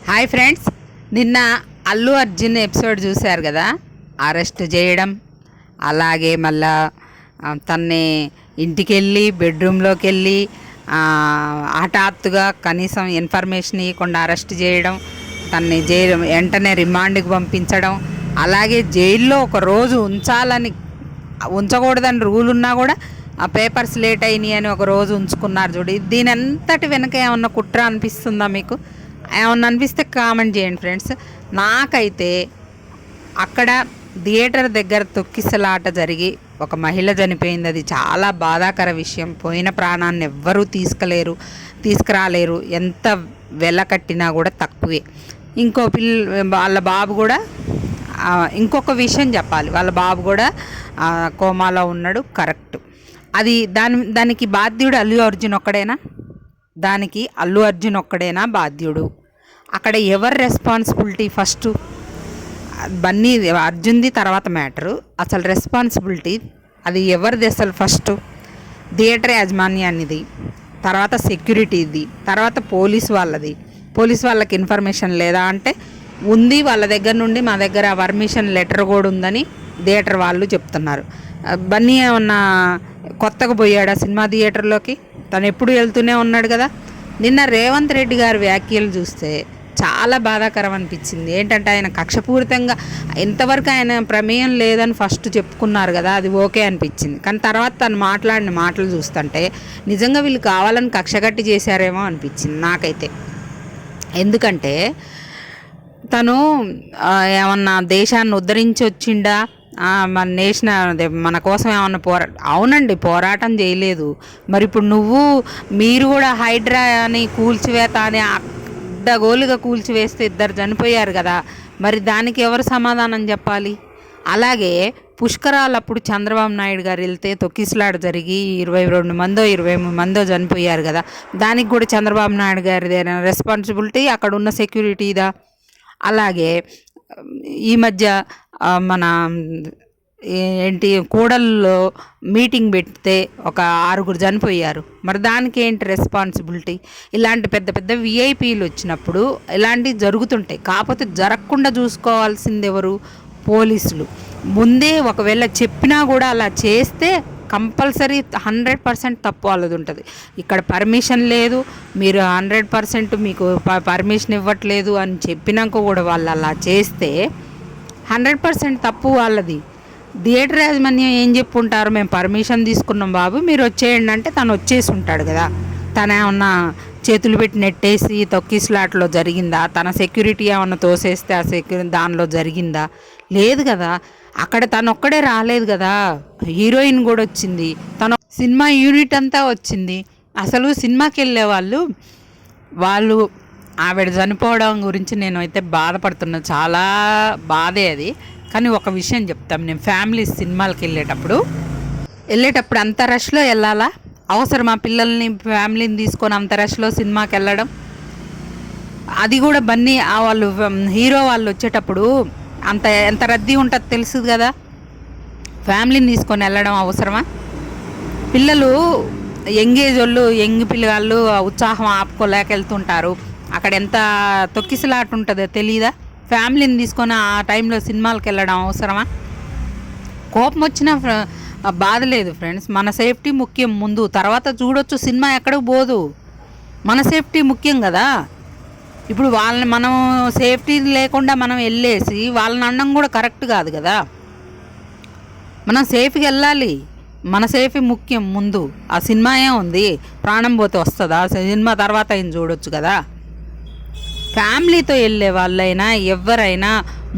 Hi friends, నిన్న Allu Arjun episode చూశారు కదా. అరెస్ట్ చేయడం, అలాగే మళ్ళా తన్ని ఇంటికి వెళ్ళి బెడ్రూమ్లోకి వెళ్ళి హఠాత్తుగా కనీసం ఇన్ఫర్మేషన్ ఇవ్వకుండా అరెస్ట్ చేయడం, తన్ని వెంటనే రిమాండ్కి పంపించడం, అలాగే జైల్లో ఒక రోజు ఉంచకూడదని రూల్ ఉన్నా కూడా ఆ పేపర్స్ లేట్ అయినాయి అని ఒక రోజు ఉంచుకున్నారు చూడు. దీని అంతటి వెనక ఏమన్నా కుట్ర అనిపిస్తుందా మీకు? ఏమన్నా అనిపిస్తే కామెంట్ చేయండి ఫ్రెండ్స్. నాకైతే అక్కడ థియేటర్ దగ్గర తొక్కిసలాట జరిగి ఒక మహిళ చనిపోయింది. అది చాలా బాధాకర విషయం. పోయిన ప్రాణాన్ని ఎవ్వరూ తీసుకురాలేరు. ఎంత వెల కట్టినా కూడా తక్కువే. వాళ్ళ బాబు కూడా ఇంకొక విషయం చెప్పాలి, వాళ్ళ బాబు కూడా కోమాలో ఉన్నాడు. కరెక్ట్. అది దానికి బాధ్యుడు అల్లు అర్జున్ ఒక్కడేనా? దానికి అల్లు అర్జున్ ఒక్కడేనా బాధ్యుడు? అక్కడ ఎవరు రెస్పాన్సిబిలిటీ? ఫస్ట్ బన్నీ అర్జున్ది, తర్వాత మ్యాటరు. అసలు రెస్పాన్సిబిలిటీ అది ఎవరిది? అసలు ఫస్ట్ థియేటర్ యాజమాన్యానిది, తర్వాత సెక్యూరిటీది, తర్వాత పోలీస్ వాళ్ళది. పోలీస్ వాళ్ళకి ఇన్ఫర్మేషన్ లేదా అంటే ఉంది, వాళ్ళ దగ్గర నుండి మా దగ్గర పర్మిషన్ లెటర్ కూడా ఉందని థియేటర్ వాళ్ళు చెప్తున్నారు. బన్నీ ఏమన్నా కొత్తగా పోయాడా సినిమా థియేటర్లోకి? తను ఎప్పుడు వెళ్తూనే ఉన్నాడు కదా. నిన్న రేవంత్ రెడ్డి గారి వ్యాఖ్యలు చూస్తే చాలా బాధాకరం అనిపించింది. ఏంటంటే ఆయన కక్షపూరితంగా ఇంతవరకు ఆయన ప్రమేయం లేదని ఫస్ట్ చెప్పుకున్నారు కదా, అది ఓకే అనిపించింది. కానీ తర్వాత తను మాట్లాడిన మాటలు చూస్తుంటే నిజంగా వీళ్ళు కావాలని కక్షగట్టి చేశారేమో అనిపించింది నాకైతే. ఎందుకంటే తను ఏమన్నా దేశాన్ని ఉద్ధరించి వచ్చిండా, మన కోసం ఏమన్నా అవునండి, పోరాటం చేయలేదు. మరి ఇప్పుడు మీరు కూడా హైడ్రా అని కూల్చివేత అని అడ్డగోలుగా కూల్చివేస్తే 2 చనిపోయారు కదా, మరి దానికి ఎవరు సమాధానం చెప్పాలి? అలాగే పుష్కరాలప్పుడు చంద్రబాబు నాయుడు గారు వెళ్తే తొక్కిసలాట జరిగి 22 మందో 23 మందో చనిపోయారు కదా, దానికి కూడా చంద్రబాబు నాయుడు గారిదేనా రెస్పాన్సిబిలిటీ? అక్కడ ఉన్న సెక్యూరిటీదా? అలాగే ఈ మధ్య మన కూడల్లో మీటింగ్ పెడితే ఒక 6 చనిపోయారు. మరి దానికి ఏంటి రెస్పాన్సిబిలిటీ? ఇలాంటి పెద్ద పెద్ద విఐపీలు వచ్చినప్పుడు ఇలాంటివి జరుగుతుంటాయి. కాకపోతే జరగకుండా చూసుకోవాల్సింది ఎవరు? పోలీసులు. ముందే ఒకవేళ చెప్పినా కూడా అలా చేస్తే కంపల్సరీ 100% తప్పు వాళ్ళది ఉంటుంది. ఇక్కడ పర్మిషన్ లేదు, మీరు 100% మీకు పర్మిషన్ ఇవ్వట్లేదు అని చెప్పినాక కూడా వాళ్ళు అలా చేస్తే 100% తప్పు వాళ్ళది. థియేటర్ యాజమాన్యం ఏం చెప్పుంటారు? మేము పర్మిషన్ తీసుకున్నాం బాబు, మీరు వచ్చేయండి అంటే తను వచ్చేసి ఉంటాడు కదా. తన ఏమన్నా చేతులు పెట్టి నెట్టేసి తొక్కిసలాట్లో జరిగిందా? తన సెక్యూరిటీ ఏమన్నా తోసేస్తే ఆ దానిలో జరిగిందా? లేదు కదా. అక్కడ తను ఒక్కడే రాలేదు కదా, హీరోయిన్ కూడా వచ్చింది, తన సినిమా యూనిట్ అంతా వచ్చింది. అసలు సినిమాకి వెళ్ళే వాళ్ళు ఆవిడ చనిపోవడం గురించి నేను అయితే బాధపడుతున్నా. చాలా బాధే అది. కానీ ఒక విషయం చెప్తాం, నేను ఫ్యామిలీ సినిమాలకి వెళ్ళేటప్పుడు అంత రష్లో వెళ్ళాలా? అవసరమా పిల్లల్ని ఫ్యామిలీని తీసుకొని అంత రష్లో సినిమాకి వెళ్ళడం? అది కూడా బన్నీ వాళ్ళు హీరో వాళ్ళు వచ్చేటప్పుడు ఎంత రద్దీ ఉంటుంది తెలుసు కదా. ఫ్యామిలీని తీసుకొని వెళ్ళడం అవసరమా? పిల్లలు యంగ్ పిల్లగాళ్ళు ఉత్సాహం ఆపుకోలేక వెళ్తుంటారు. అక్కడ ఎంత తొక్కిసలాట ఉంటుందో తెలీదా? ఫ్యామిలీని తీసుకొని ఆ టైంలో సినిమాలకు వెళ్ళడం అవసరమా? కోపం వచ్చినా బాధ లేదు ఫ్రెండ్స్. మన సేఫ్టీ ముఖ్యం ముందు, తర్వాత చూడొచ్చు, సినిమా ఎక్కడికి పోదు. మన సేఫ్టీ ముఖ్యం కదా. ఇప్పుడు మనం సేఫ్టీ లేకుండా మనం వెళ్ళేసి వాళ్ళని అనడం కూడా కరెక్ట్ కాదు కదా. మనం సేఫ్గా వెళ్ళాలి, మన సేఫ్టీ ముఖ్యం ముందు. ఆ సినిమా ఏముంది, ప్రాణం పోతే వస్తుందా? సినిమా తర్వాత ఆయన చూడొచ్చు కదా. ఫ్యామిలీతో వెళ్ళే వాళ్ళైనా ఎవరైనా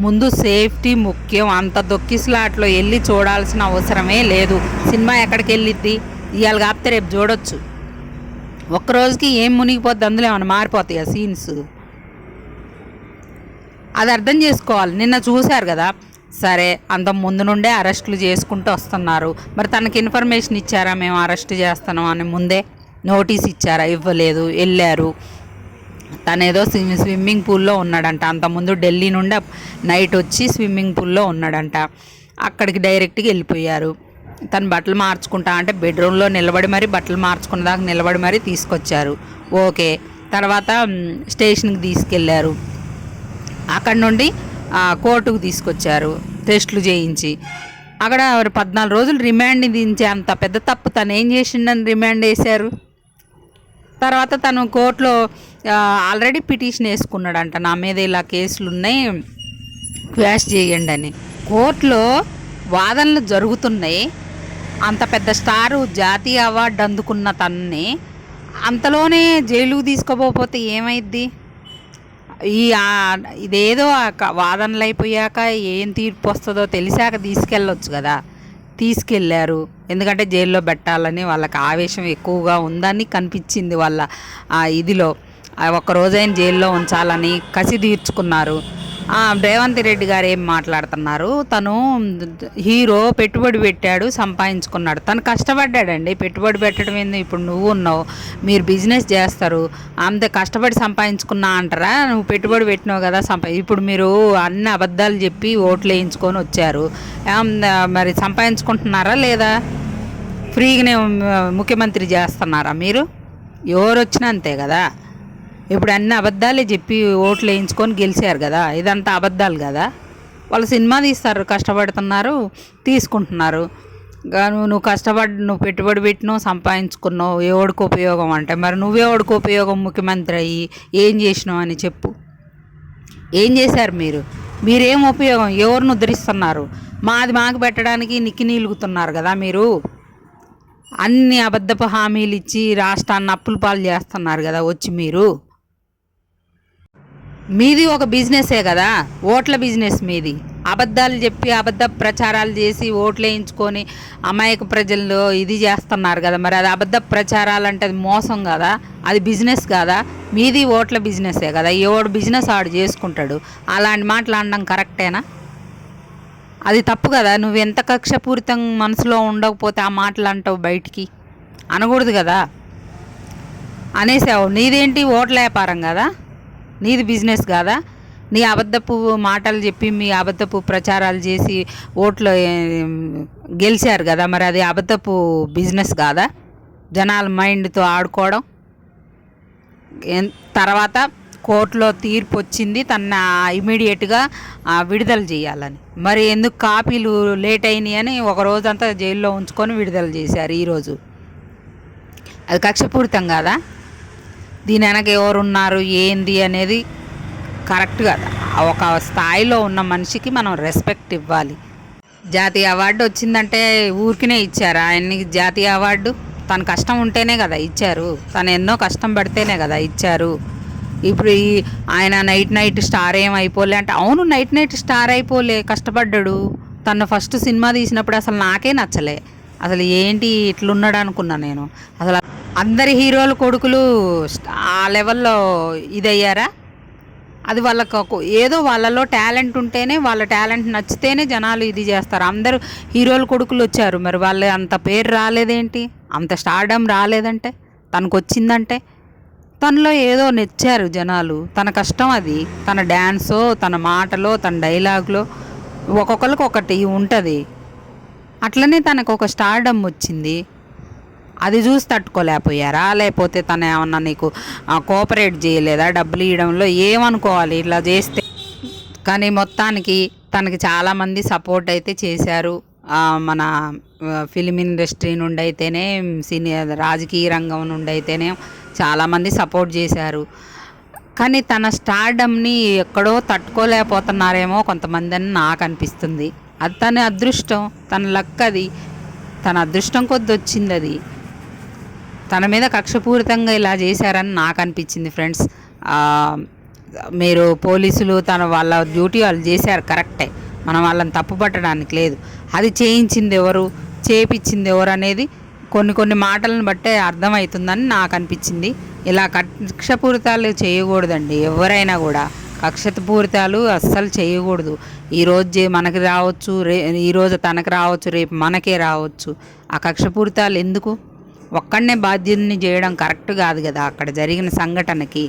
ముందు సేఫ్టీ ముఖ్యం. అంత దొక్కిసలాట్లో వెళ్ళి చూడాల్సిన అవసరమే లేదు. సినిమా ఎక్కడికి వెళ్ళిద్ది? ఇవాళ కాపితే రేపు చూడొచ్చు. ఒక్కరోజుకి ఏం మునిగిపోద్ది? అందులో ఏమైనా మారిపోతాయి ఆ సీన్స్? అది అర్థం చేసుకోవాలి. నిన్న చూశారు కదా. సరే, అంత ముందు నుండే అరెస్టులు చేసుకుంటూ వస్తున్నారు. మరి తనకి ఇన్ఫర్మేషన్ ఇచ్చారా మేము అరెస్ట్ చేస్తున్నాం అని? ముందే నోటీస్ ఇచ్చారా? ఇవ్వలేదు. వెళ్ళారు. తనేదో స్విమ్మింగ్ పూల్లో ఉన్నాడంట. అంతకుముందు ఢిల్లీ నుండి నైట్ వచ్చి స్విమ్మింగ్ పూల్లో ఉన్నాడంట. అక్కడికి డైరెక్ట్గా వెళ్ళిపోయారు. తను బట్టలు మార్చుకుంటా అంటే బెడ్రూమ్లో నిలబడి మరీ బట్టలు మార్చుకున్న దాకా నిలబడి మరీ తీసుకొచ్చారు. ఓకే. తర్వాత స్టేషన్కి తీసుకెళ్లారు. అక్కడి నుండి కోర్టుకు తీసుకొచ్చారు టెస్టులు చేయించి. అక్కడ 14 రోజులు రిమాండ్ విధించే అంత పెద్ద తప్పు తను ఏం చేసిండని రిమాండ్ వేశారు. తర్వాత తను కోర్టులో ఆల్రెడీ పిటిషన్ వేసుకున్నాడంట, నా మీద ఇలా కేసులు ఉన్నాయి క్వాష్ చేయండి అని. కోర్టులో వాదనలు జరుగుతున్నాయి. అంత పెద్ద స్టారు, జాతీయ అవార్డు అందుకున్న తనని అంతలోనే జైలుకు తీసుకోపోతే ఏమైద్ది? ఇదేదో వాదనలు అయిపోయాక ఏం తీర్పు వస్తుందో తెలిసాక తీసుకెళ్ళొచ్చు కదా. తీసుకెళ్ళారు, ఎందుకంటే జైల్లో పెట్టాలని వాళ్ళకి ఆవేశం ఎక్కువగా ఉందని కనిపించింది. వాళ్ళ ఇదిలో ఒక్కరోజైనా జైల్లో ఉంచాలని కసి తీర్చుకున్నారు. రేవంత్ రెడ్డి గారు ఏం మాట్లాడుతున్నారు, తను హీరో పెట్టుబడి పెట్టాడు, సంపాదించుకున్నాడు. తను కష్టపడ్డాడండి. పెట్టుబడి పెట్టడం ఏంది? ఇప్పుడు నువ్వు ఉన్నావు, మీరు బిజినెస్ చేస్తారు, అంత కష్టపడి సంపాదించుకున్నా అంటారా? నువ్వు పెట్టుబడి పెట్టినావు కదా ఇప్పుడు మీరు అన్ని అబద్ధాలు చెప్పి ఓట్లు వేయించుకొని వచ్చారు, మరి సంపాదించుకుంటున్నారా లేదా? ఫ్రీగానే ముఖ్యమంత్రి చేస్తున్నారా మీరు? ఎవరు వచ్చినా అంతే కదా. ఇప్పుడు అన్ని అబద్ధాలే చెప్పి ఓట్లు వేయించుకొని గెలిచారు కదా. ఇదంతా అబద్ధాలు కదా. వాళ్ళు సినిమా తీస్తారు, కష్టపడుతున్నారు, తీసుకుంటున్నారు. నువ్వు నువ్వు పెట్టుబడి పెట్టినావు, సంపాదించుకున్నావు, ఎవడికి ఉపయోగం అంటే మరి నువ్వెవడికి ఉపయోగం? ముఖ్యమంత్రి అయ్యి ఏం చేసినావు అని చెప్పు. ఏం చేశారు మీరు? మీరేం ఉపయోగం? ఎవరిని ఉద్ధరిస్తున్నారు? మాకు పెట్టడానికి నిక్కి నీలుగుతున్నారు కదా మీరు. అన్ని అబద్ధపు హామీలు ఇచ్చి రాష్ట్రాన్ని అప్పుల పాలు చేస్తున్నారు కదా వచ్చి మీరు. మీది ఒక బిజినెసే కదా, ఓట్ల బిజినెస్ మీది. అబద్ధాలు చెప్పి అబద్ధ ప్రచారాలు చేసి ఓట్లు వేయించుకొని అమాయక ప్రజల్లో ఇది చేస్తున్నారు కదా. మరి అది అబద్ధ ప్రచారాలు అంటే అది మోసం కదా, అది బిజినెస్ కదా. మీది ఓట్ల బిజినెసే కదా. ఎవడు బిజినెస్ ఆడు చేసుకుంటాడు. అలాంటి మాటలు అనడం కరెక్టేనా? అది తప్పు కదా. నువ్వు ఎంత కక్షపూరితం మనసులో ఉండకపోతే ఆ మాటలు అంటావు, బయటికి అనకూడదు కదా. అనేసావు. నీదేంటి ఓట్ల వ్యాపారం కదా, నీది బిజినెస్ కాదా? నీ అబద్ధపు మాటలు చెప్పి మీ అబద్ధపు ప్రచారాలు చేసి ఓట్లు గెలిచారు కదా. మరి అది అబద్ధపు బిజినెస్ కాదా? జనాల మైండ్తో ఆడుకోవడం. తర్వాత కోర్టులో తీర్పు వచ్చింది, తన ఇమీడియట్గా విడుదల చేయాలని. మరి ఎందుకు కాపీలు లేట్ అయినాయి అని ఒక రోజంతా జైల్లో ఉంచుకొని విడుదల చేశారు ఈరోజు. అది కక్షపూరితం కాదా? దీని వెనక ఎవరున్నారు ఏంది అనేది కరెక్ట్ కదా. ఒక స్థాయిలో ఉన్న మనిషికి మనం రెస్పెక్ట్ ఇవ్వాలి. జాతీయ అవార్డు వచ్చిందంటే ఊరికినే ఇచ్చారా ఆయనకి జాతీయ అవార్డు? తన కష్టం ఉంటేనే కదా ఇచ్చారు, తను ఎన్నో కష్టం పడితేనే కదా ఇచ్చారు. ఇప్పుడు ఆయన నైట్ స్టార్ ఏం అయిపోలే అంటే, అవును నైట్ స్టార్ అయిపోలే, కష్టపడ్డాడు. తను ఫస్ట్ సినిమా తీసినప్పుడు అసలు నాకే నచ్చలే. అసలు ఏంటి ఇట్లున్నాడు అనుకున్నా నేను. అసలు అందరి హీరోల కొడుకులు ఆ లెవెల్లో ఇదయ్యారా? అది వాళ్ళకు ఏదో వాళ్ళలో టాలెంట్ ఉంటేనే, వాళ్ళ టాలెంట్ నచ్చితేనే జనాలు ఇది చేస్తారు. అందరూ హీరోల కొడుకులు వచ్చారు, మరి వాళ్ళు అంత పేరు రాలేదేంటి? అంత స్టార్డమ్ రాలేదంటే, తనకు వచ్చిందంటే తనలో ఏదో నచ్చారు జనాలు. తన కష్టం అది, తన డ్యాన్సో, తన మాటలో, తన డైలాగ్లో ఒక్కొక్కరికి ఒకటి ఉంటుంది. అట్లనే తనకు ఒక స్టార్డమ్ వచ్చింది. అది చూసి తట్టుకోలేకపోయారా? లేకపోతే తను ఏమన్నా నీకు కోఆపరేట్ చేయలేదా డబ్బులు ఇవ్వడంలో? ఏమనుకోవాలి ఇట్లా చేస్తే? కానీ మొత్తానికి తనకి చాలామంది సపోర్ట్ అయితే చేశారు. మన ఫిలిం ఇండస్ట్రీ నుండి అయితేనే, రాజకీయ రంగం నుండి అయితేనే చాలామంది సపోర్ట్ చేశారు. కానీ తన స్టార్డమ్ని ఎక్కడో తట్టుకోలేకపోతున్నారేమో కొంతమంది అని నాకు అనిపిస్తుంది. అది తన అదృష్టం, తన లక్, అది తన అదృష్టం కొద్ది వచ్చింది. అది తన మీద కక్షపూరితంగా ఇలా చేశారని నాకు అనిపించింది ఫ్రెండ్స్. మీరు పోలీసులు వాళ్ళ డ్యూటీ వాళ్ళు చేశారు, కరెక్టే. మనం వాళ్ళని తప్పు పట్టడానికి లేదు. అది చేయించింది ఎవరు, చేపించింది ఎవరు అనేది కొన్ని మాటలను బట్టే అర్థమవుతుందని నాకు అనిపించింది. ఇలా కక్షపూరితాలు చేయకూడదండి. ఎవరైనా కూడా కక్షపూరితాలు అస్సలు చేయకూడదు. ఈరోజు మనకి రావచ్చు, ఈరోజు తనకు రావచ్చు, రేపు మనకే రావచ్చు. ఆ కక్షపూరితాలు ఎందుకు? ఒక్కడనే బాధ్యుల్ని చేయడం కరెక్ట్ కాదు కదా అక్కడ జరిగిన సంఘటనకి.